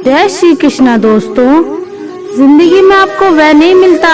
जय श्री कृष्णा दोस्तों। जिंदगी में आपको वह नहीं मिलता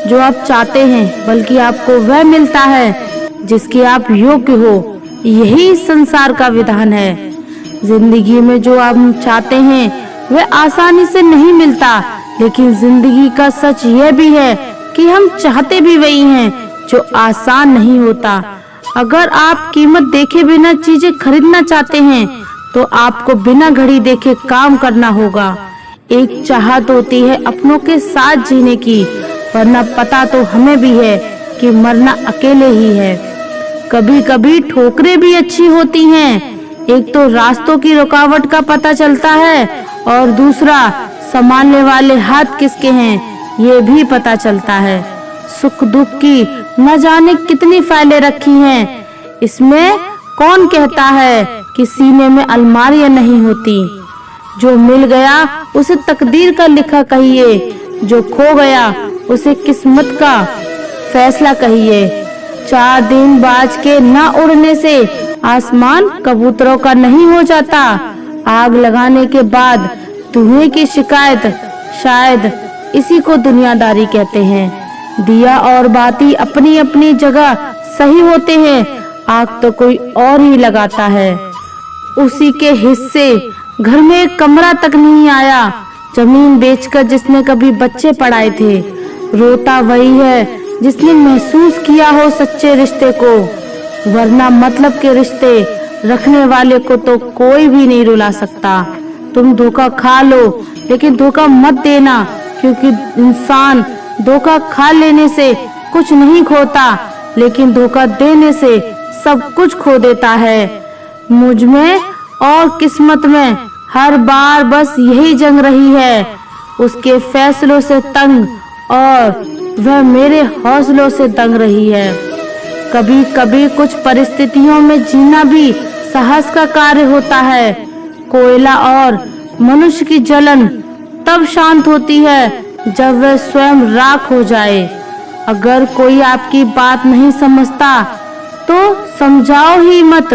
जो आप चाहते हैं, बल्कि आपको वह मिलता है जिसके आप योग्य हो। यही इस संसार का विधान है। जिंदगी में जो आप चाहते हैं वह आसानी से नहीं मिलता, लेकिन जिंदगी का सच यह भी है कि हम चाहते भी वही हैं जो आसान नहीं होता। अगर आप कीमत देखे बिना चीजें खरीदना चाहते हैं तो आपको बिना घड़ी देखे काम करना होगा। एक चाहत होती है अपनों के साथ जीने की, वरना पता तो हमें भी है कि मरना अकेले ही है। कभी कभी ठोकरें भी अच्छी होती हैं। एक तो रास्तों की रुकावट का पता चलता है और दूसरा संभालने वाले हाथ किसके हैं ये भी पता चलता है। सुख दुख की न जाने कितनी फाइलें रखी हैं, इसमें कौन कहता है कि सीने में अलमारियां नहीं होती। जो मिल गया उसे तकदीर का लिखा कहिए, जो खो गया उसे किस्मत का फैसला कहिए। 4 दिन बाज के न उड़ने से आसमान कबूतरों का नहीं हो जाता। आग लगाने के बाद धुएं की शिकायत, शायद इसी को दुनियादारी कहते हैं। दिया और बाती अपनी अपनी जगह सही होते हैं, आग तो कोई और ही लगाता है। उसी के हिस्से घर में एक कमरा तक नहीं आया। जमीन बेचकर जिसने कभी बच्चे पढ़ाए थे, रोता वही है जिसने महसूस किया हो सच्चे रिश्ते को, वरना मतलब के रिश्ते रखने वाले को तो कोई भी नहीं रुला सकता। तुम धोखा खा लो, लेकिन धोखा मत देना, क्योंकि इंसान धोखा खा लेने से कुछ नहीं खोता, लेकिन धोखा देने से सब कुछ खो देता है। मुझ में और किस्मत में हर बार बस यही जंग रही है, उसके फैसलों से तंग और वह मेरे हौसलों से दंग रही है। कभी कभी कुछ परिस्थितियों में जीना भी साहस का कार्य होता है। कोयला और मनुष्य की जलन तब शांत होती है जब वह स्वयं राख हो जाए। अगर कोई आपकी बात नहीं समझता तो समझाओ ही मत,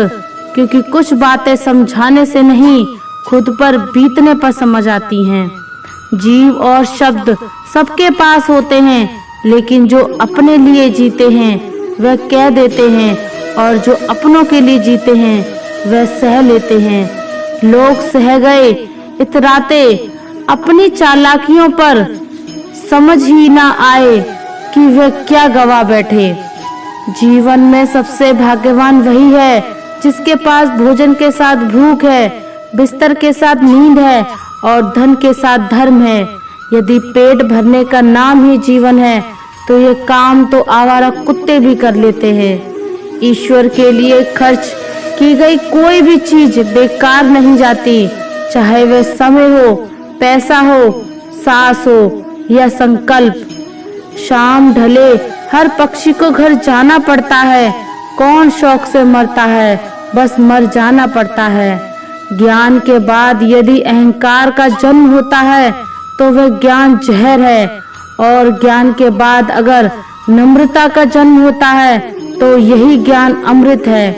क्योंकि कुछ बातें समझाने से नहीं खुद पर बीतने पर समझ आती हैं। जीव और शब्द सबके पास होते हैं, लेकिन जो अपने लिए जीते हैं वह कह देते हैं, और जो अपनों के लिए जीते हैं वह सह लेते हैं। लोग सह गए इतराते अपनी चालाकियों पर, समझ ही ना आए कि वह क्या गवा बैठे। जीवन में सबसे भाग्यवान वही है जिसके पास भोजन के साथ भूख है, बिस्तर के साथ नींद है और धन के साथ धर्म है। यदि पेट भरने का नाम ही जीवन है तो ये काम तो आवारा कुत्ते भी कर लेते हैं। ईश्वर के लिए खर्च की गई कोई भी चीज बेकार नहीं जाती, चाहे वह समय हो, पैसा हो, सांस हो या संकल्प। शाम ढले हर पक्षी को घर जाना पड़ता है। कौन शौक से मरता है, बस मर जाना पड़ता है। ज्ञान के बाद यदि अहंकार का जन्म होता है तो वह ज्ञान जहर है, और ज्ञान के बाद अगर नम्रता का जन्म होता है तो यही ज्ञान अमृत है।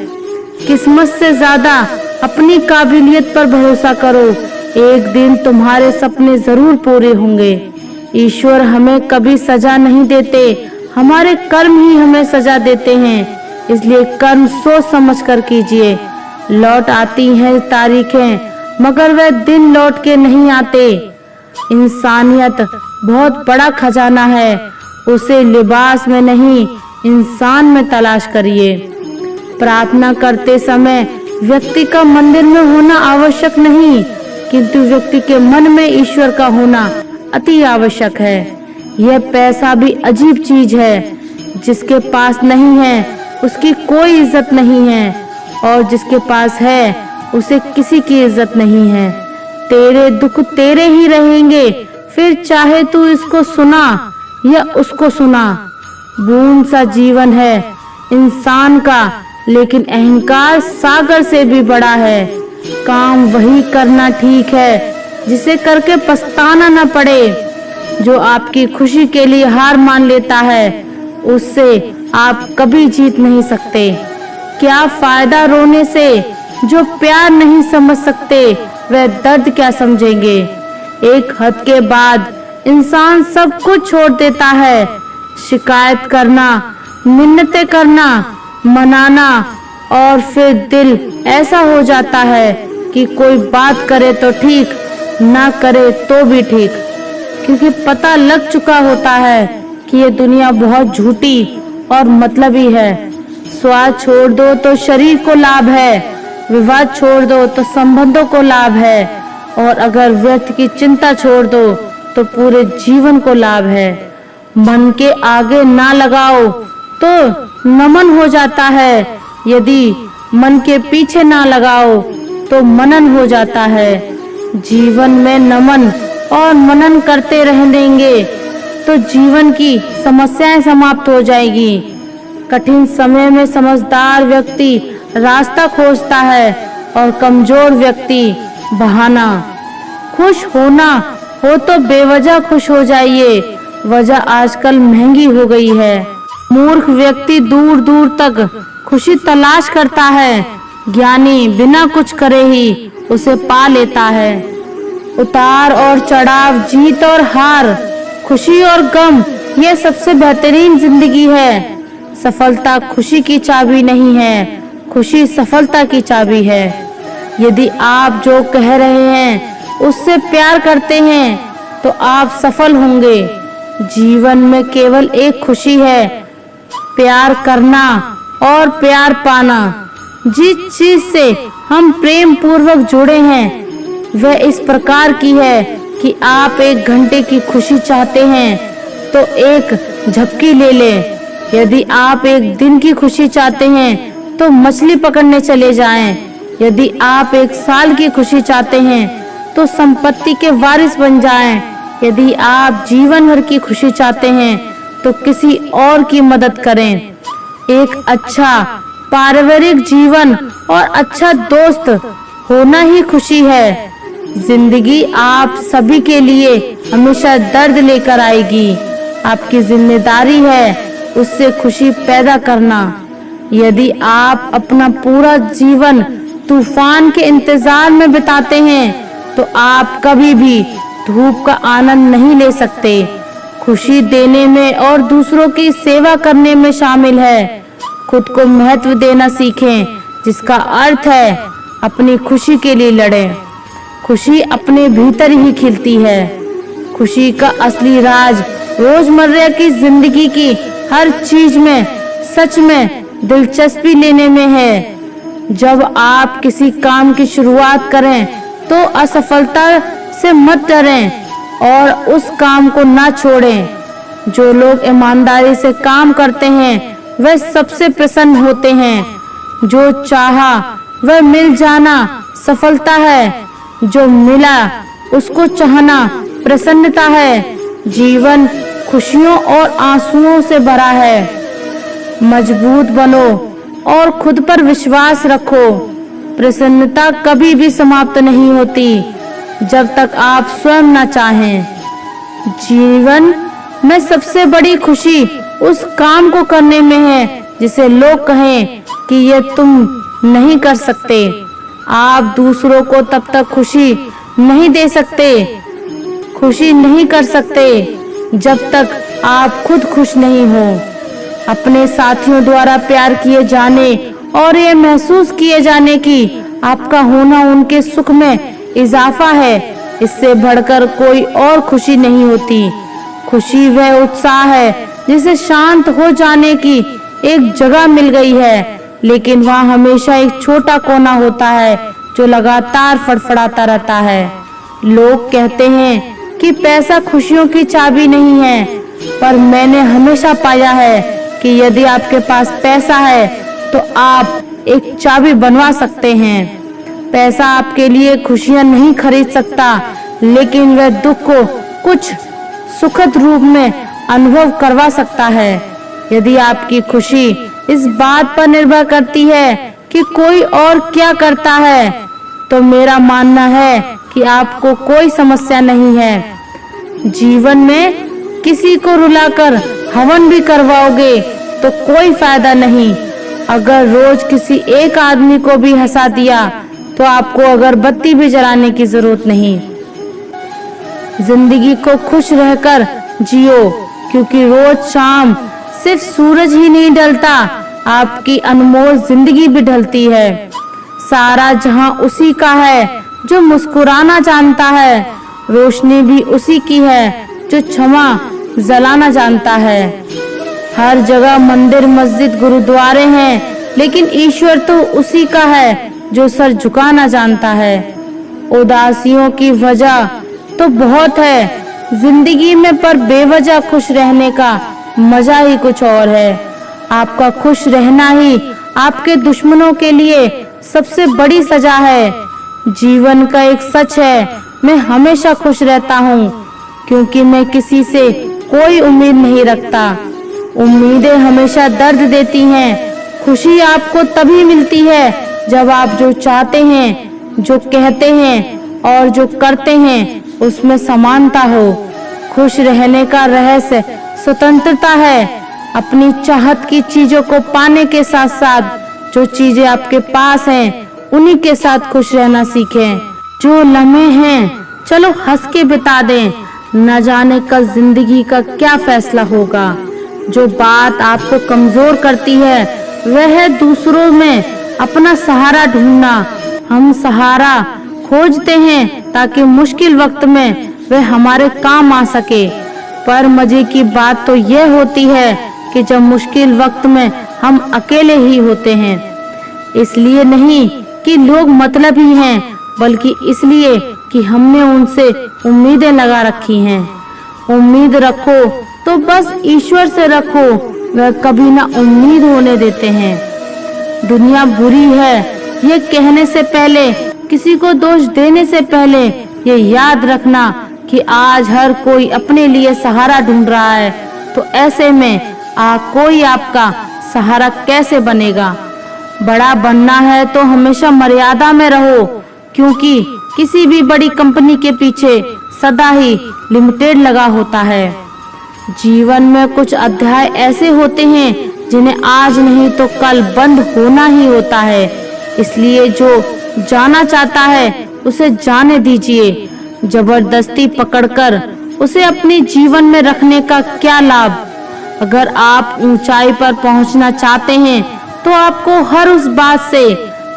किस्मत से ज्यादा अपनी काबिलियत पर भरोसा करो, एक दिन तुम्हारे सपने जरूर पूरे होंगे। ईश्वर हमें कभी सजा नहीं देते, हमारे कर्म ही हमें सजा देते हैं। इसलिए कर्म सोच समझ कर कीजिए। लौट आती हैं तारीखें, मगर वह दिन लौट के नहीं आते। इंसानियत बहुत बड़ा खजाना है, उसे लिबास में नहीं इंसान में तलाश करिए। प्रार्थना करते समय व्यक्ति का मंदिर में होना आवश्यक नहीं, किंतु व्यक्ति के मन में ईश्वर का होना अति आवश्यक है। यह पैसा भी अजीब चीज है, जिसके पास नहीं है उसकी कोई इज्जत नहीं है, और जिसके पास है उसे किसी की इज्जत नहीं है। तेरे दुख तेरे ही रहेंगे, फिर चाहे तू इसको सुना या उसको सुना। बूंद सा जीवन है इंसान का, लेकिन अहंकार सागर से भी बड़ा है। काम वही करना ठीक है जिसे करके पछताना न पड़े। जो आपकी खुशी के लिए हार मान लेता है उससे आप कभी जीत नहीं सकते। क्या फायदा रोने से, जो प्यार नहीं समझ सकते वह दर्द क्या समझेंगे। एक हद के बाद इंसान सब कुछ छोड़ देता है। शिकायत करना, मिन्नतें करना, मनाना, और फिर दिल ऐसा हो जाता है कि कोई बात करे तो ठीक, ना करे तो भी ठीक, क्योंकि पता लग चुका होता है कि ये दुनिया बहुत झूठी और मतलबी है। स्वाद छोड़ दो तो शरीर को लाभ है, विवाद छोड़ दो तो संबंधों को लाभ है, और अगर व्यर्थ की चिंता छोड़ दो तो पूरे जीवन को लाभ है। मन के आगे ना लगाओ तो नमन हो जाता है, यदि मन के पीछे ना लगाओ तो मनन हो जाता है। जीवन में नमन और मनन करते रह देंगे तो जीवन की समस्याएं समाप्त हो जाएगी। कठिन समय में समझदार व्यक्ति रास्ता खोजता है और कमजोर व्यक्ति बहाना। खुश होना हो तो बेवजह खुश हो जाइए, वजह आजकल महंगी हो गई है। मूर्ख व्यक्ति दूर दूर तक खुशी तलाश करता है, ज्ञानी बिना कुछ करे ही उसे पा लेता है। उतार और चढ़ाव, जीत और हार, खुशी और गम, ये सबसे बेहतरीन जिंदगी है। सफलता खुशी की चाबी नहीं है, खुशी सफलता की चाबी है। यदि आप जो कह रहे हैं उससे प्यार करते हैं तो आप सफल होंगे। जीवन में केवल एक खुशी है, प्यार करना और प्यार पाना। जिस चीज से हम प्रेम पूर्वक जुड़े हैं वह इस प्रकार की है कि आप 1 घंटे की खुशी चाहते हैं तो एक झपकी ले लें। यदि आप 1 दिन की खुशी चाहते हैं तो मछली पकड़ने चले जाएं। यदि आप 1 साल की खुशी चाहते हैं तो संपत्ति के वारिस बन जाएं। यदि आप जीवन भर की खुशी चाहते हैं तो किसी और की मदद करें। एक अच्छा पारिवारिक जीवन और अच्छा दोस्त होना ही खुशी है। जिंदगी आप सभी के लिए हमेशा दर्द लेकर आएगी। आपकी जिम्मेदारी है उससे खुशी पैदा करना। यदि आप अपना पूरा जीवन तूफान के इंतजार में बिताते हैं तो आप कभी भी धूप का आनंद नहीं ले सकते। खुशी देने में और दूसरों की सेवा करने में शामिल है। खुद को महत्व देना सीखें, जिसका अर्थ है अपनी खुशी के लिए लड़ें। खुशी अपने भीतर ही खिलती है। खुशी का असली राज रोजमर्रा की जिंदगी की हर चीज में सच में दिलचस्पी लेने में है। जब आप किसी काम की शुरुआत करें तो असफलता से मत डरें और उस काम को ना छोड़ें। जो लोग ईमानदारी से काम करते हैं वह सबसे प्रसन्न होते हैं। जो चाहा वह मिल जाना सफलता है, जो मिला उसको चाहना प्रसन्नता है। जीवन खुशियों और आंसुओं से भरा है। मजबूत बनो और खुद पर विश्वास रखो। प्रसन्नता कभी भी समाप्त नहीं होती जब तक आप स्वयं न चाहें। जीवन में सबसे बड़ी खुशी उस काम को करने में है जिसे लोग कहें कि ये तुम नहीं कर सकते। आप दूसरों को तब तक खुशी नहीं दे सकते, खुशी नहीं कर सकते जब तक आप खुद खुश नहीं हो। अपने साथियों द्वारा प्यार किए जाने और ये महसूस किए जाने की आपका होना उनके सुख में इजाफा है। इससे बढ़कर कोई और खुशी नहीं होती। खुशी वह उत्साह है जिसे शांत हो जाने की एक जगह मिल गई है, लेकिन वहाँ हमेशा एक छोटा कोना होता है जो लगातार फड़फड़ाता रहता है। लोग कहते हैं कि पैसा खुशियों की चाबी नहीं है, पर मैंने हमेशा पाया है कि यदि आपके पास पैसा है तो आप एक चाबी बनवा सकते हैं। पैसा आपके लिए खुशियां नहीं खरीद सकता, लेकिन वह दुख को कुछ सुखद रूप में अनुभव करवा सकता है। यदि आपकी खुशी इस बात पर निर्भर करती है कि कोई और क्या करता है, तो मेरा मानना है कि आपको कोई समस्या नहीं है। जीवन में किसी को रुलाकर हवन भी करवाओगे तो कोई फायदा नहीं। अगर रोज किसी एक आदमी को भी हंसा दिया तो आपको अगरबत्ती भी जलाने की जरूरत नहीं। जिंदगी को खुश रहकर जियो, क्योंकि रोज शाम सिर्फ सूरज ही नहीं ढलता, आपकी अनमोल जिंदगी भी ढलती है। सारा जहां उसी का है जो मुस्कुराना जानता है, रोशनी भी उसी की है जो क्षमा जलाना जानता है। हर जगह मंदिर मस्जिद गुरुद्वारे हैं, लेकिन ईश्वर तो उसी का है जो सर झुकाना जानता है। उदासियों की वजह तो बहुत है जिंदगी में, पर बेवजह खुश रहने का मजा ही कुछ और है। आपका खुश रहना ही आपके दुश्मनों के लिए सबसे बड़ी सजा है। जीवन का एक सच है, मैं हमेशा खुश रहता हूँ, क्योंकि मैं किसी से कोई उम्मीद नहीं रखता। उम्मीदें हमेशा दर्द देती हैं। खुशी आपको तभी मिलती है जब आप जो चाहते हैं, जो कहते हैं और जो करते हैं उसमें समानता हो। खुश रहने का रहस्य स्वतंत्रता है। अपनी चाहत की चीजों को पाने के साथ साथ जो चीजें आपके पास हैं उन्हीं के साथ खुश रहना सीखें। जो लम्हे हैं चलो हंस के बिता दें, न जाने कल जिंदगी का क्या फैसला होगा। जो बात आपको कमजोर करती है वह है दूसरों में अपना सहारा ढूंढना। हम सहारा खोजते हैं ताकि मुश्किल वक्त में वह हमारे काम आ सके, पर मजे की बात तो यह होती है कि जब मुश्किल वक्त में हम अकेले ही होते हैं। इसलिए नहीं कि लोग मतलबी हैं, बल्कि इसलिए कि हमने उनसे उम्मीदें लगा रखी हैं। उम्मीद रखो तो बस ईश्वर से रखो, वह कभी ना उम्मीद होने देते हैं। दुनिया बुरी है ये कहने से पहले, किसी को दोष देने से पहले ये याद रखना कि आज हर कोई अपने लिए सहारा ढूंढ रहा है, तो ऐसे में कोई आपका सहारा कैसे बनेगा। बड़ा बनना है तो हमेशा मर्यादा में रहो, क्योंकि किसी भी बड़ी कंपनी के पीछे सदा ही लिमिटेड लगा होता है। जीवन में कुछ अध्याय ऐसे होते हैं जिन्हें आज नहीं तो कल बंद होना ही होता है। इसलिए जो जाना चाहता है उसे जाने दीजिए। जबरदस्ती पकड़कर उसे अपने जीवन में रखने का क्या लाभ। अगर आप ऊंचाई पर पहुंचना चाहते हैं तो आपको हर उस बात से,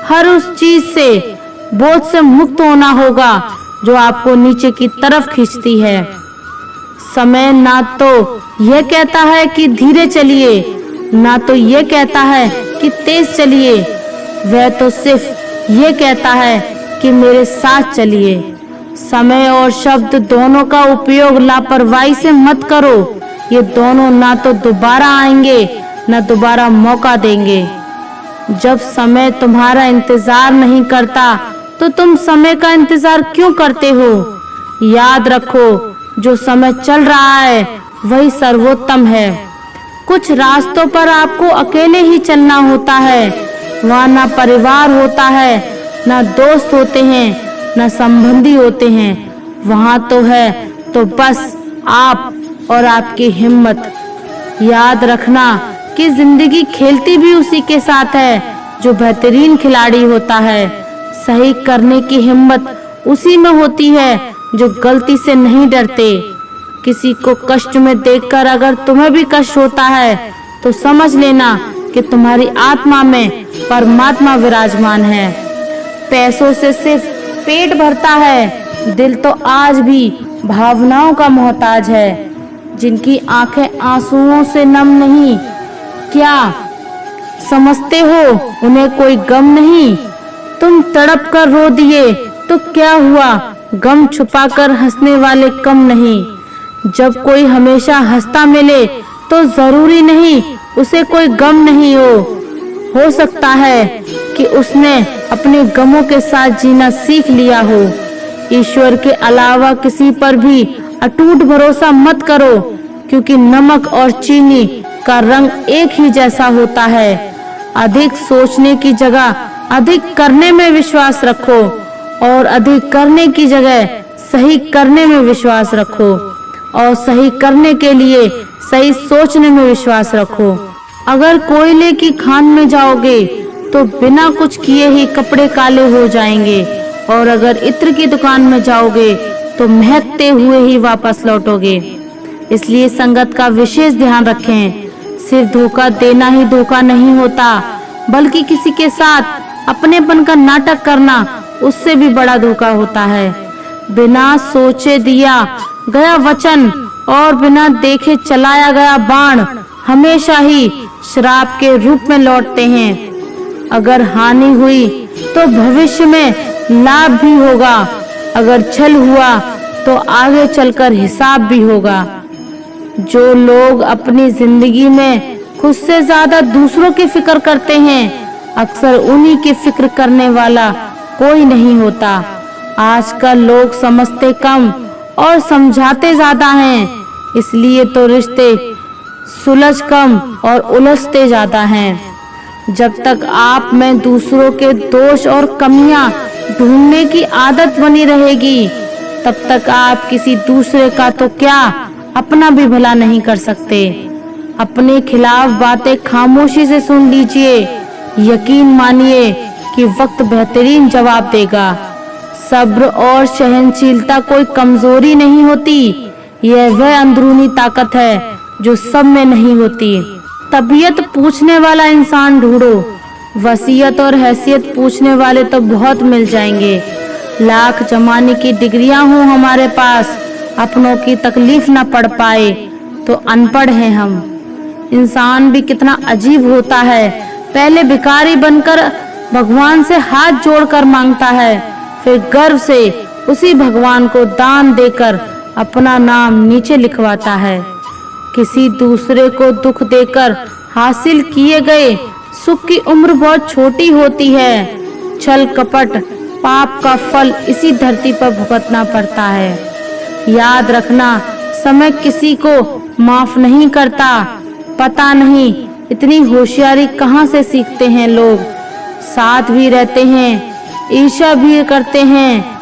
हर उस चीज से, बोझ से मुक्त होना होगा जो आपको नीचे की तरफ खींचती है। समय ना तो यह कहता है कि धीरे चलिए, ना तो यह कहता है कि तेज चलिए, वह तो सिर्फ ये कहता है कि मेरे साथ चलिए। समय और शब्द दोनों का उपयोग लापरवाही से मत करो। ये दोनों ना तो दोबारा आएंगे ना दोबारा मौका देंगे। जब समय तुम्हारा इंतजार नहीं करता तो तुम समय का इंतजार क्यों करते हो। याद रखो जो समय चल रहा है वही सर्वोत्तम है। कुछ रास्तों पर आपको अकेले ही चलना होता है। वहाँ ना परिवार होता है, ना दोस्त होते हैं, ना संबंधी होते हैं। वहाँ तो है तो बस आप और आपकी हिम्मत। याद रखना कि जिंदगी खेलती भी उसी के साथ है जो बेहतरीन खिलाड़ी होता है। सही करने की हिम्मत उसी में होती है जो गलती से नहीं डरते। किसी को कष्ट में देखकर अगर तुम्हें भी कष्ट होता है तो समझ लेना कि तुम्हारी आत्मा में परमात्मा विराजमान है। पैसों से सिर्फ पेट भरता है, दिल तो आज भी भावनाओं का मोहताज है। जिनकी आंखें आंसुओं से नम नहीं, क्या समझते हो उन्हें कोई गम नहीं। तुम तड़प कर रो दिए तो क्या हुआ, गम छुपाकर हंसने वाले कम नहीं। जब कोई हमेशा हंसता मिले तो जरूरी नहीं उसे कोई गम नहीं हो सकता है कि उसने अपने गमों के साथ जीना सीख लिया हो। ईश्वर के अलावा किसी पर भी अटूट भरोसा मत करो, क्योंकि नमक और चीनी का रंग एक ही जैसा होता है। अधिक सोचने की जगह अधिक करने में विश्वास रखो और अधिक करने की जगह सही करने में विश्वास रखो और सही करने के लिए सही सोचने में विश्वास रखो। अगर कोयले की खान में जाओगे तो बिना कुछ किए ही कपड़े काले हो जाएंगे, और अगर इत्र की दुकान में जाओगे तो महकते हुए ही वापस लौटोगे। इसलिए संगत का विशेष ध्यान रखें। सिर्फ धोखा देना ही धोखा नहीं होता, बल्कि किसी के साथ अपनेपन का नाटक करना उससे भी बड़ा धोखा होता है। बिना सोचे दिया गया वचन और बिना देखे चलाया गया बाण हमेशा ही श्राप के रूप में लौटते हैं। अगर हानि हुई तो भविष्य में लाभ भी होगा, अगर छल हुआ तो आगे चलकर हिसाब भी होगा। जो लोग अपनी जिंदगी में खुद से ज्यादा दूसरों की फिक्र करते हैं, अक्सर उन्हीं की फिक्र करने वाला कोई नहीं होता। आजकल लोग समझते कम और समझाते ज्यादा हैं, इसलिए तो रिश्ते सुलझ कम और उलझते ज्यादा हैं। जब तक आप में दूसरों के दोष और कमियां ढूंढने की आदत बनी रहेगी, तब तक आप किसी दूसरे का तो क्या अपना भी भला नहीं कर सकते। अपने खिलाफ बातें खामोशी से सुन लीजिए, यकीन मानिए कि वक्त बेहतरीन जवाब देगा। सब्र और सहनशीलता कोई कमजोरी नहीं होती, यह वह अंदरूनी ताकत है जो सब में नहीं होती। तबीयत पूछने वाला इंसान ढूंढो, वसीयत और हैसियत पूछने वाले तो बहुत मिल जाएंगे। लाख जमाने की डिग्रियां हो हमारे पास, अपनों की तकलीफ न पढ़ पाए तो अनपढ़ हैं हम। इंसान भी कितना अजीब होता है, पहले भिखारी बनकर भगवान से हाथ जोड़कर मांगता है, फिर गर्व से उसी भगवान को दान देकर अपना नाम नीचे लिखवाता है। किसी दूसरे को दुख देकर हासिल किए गए सुख की उम्र बहुत छोटी होती है। छल कपट पाप का फल इसी धरती पर भुगतना पड़ता है। याद रखना, समय किसी को माफ नहीं करता। पता नहीं इतनी होशियारी कहाँ से सीखते हैं लोग। साथ भी रहते हैं, ईर्ष्या भी करते हैं,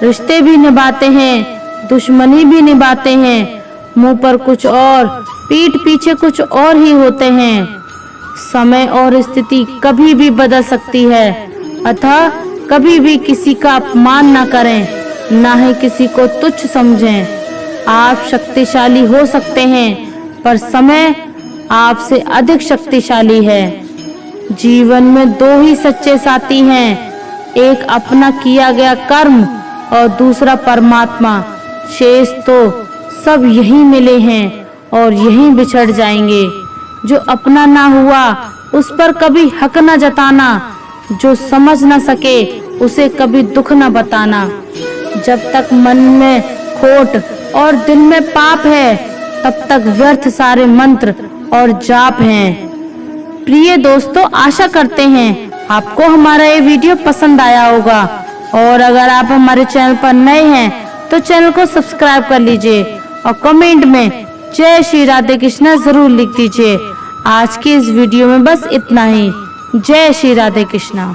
रिश्ते भी निभाते हैं, दुश्मनी भी निभाते हैं। मुंह पर कुछ और, पीठ पीछे कुछ और ही होते हैं। समय और स्थिति कभी भी बदल सकती है, अतः कभी भी किसी का अपमान न करें, ना ही किसी को तुच्छ समझें। आप शक्तिशाली हो सकते हैं, पर समय आपसे अधिक शक्तिशाली है। जीवन में दो ही सच्चे साथी हैं, एक अपना किया गया कर्म और दूसरा परमात्मा। शेष तो सब यही मिले हैं और यहीं बिछड़ जाएंगे। जो अपना ना हुआ उस पर कभी हक न जताना, जो समझ न सके उसे कभी दुख न बताना। जब तक मन में खोट और दिल में पाप है, तब तक व्यर्थ सारे मंत्र और जाप हैं। प्रिय दोस्तों, आशा करते हैं आपको हमारा ये वीडियो पसंद आया होगा, और अगर आप हमारे चैनल पर नए हैं तो चैनल को सब्सक्राइब कर लीजिए और कमेंट में जय श्री राधे कृष्णा जरूर लिख दीजिए। आज की इस वीडियो में बस इतना ही। जय श्री राधे कृष्णा।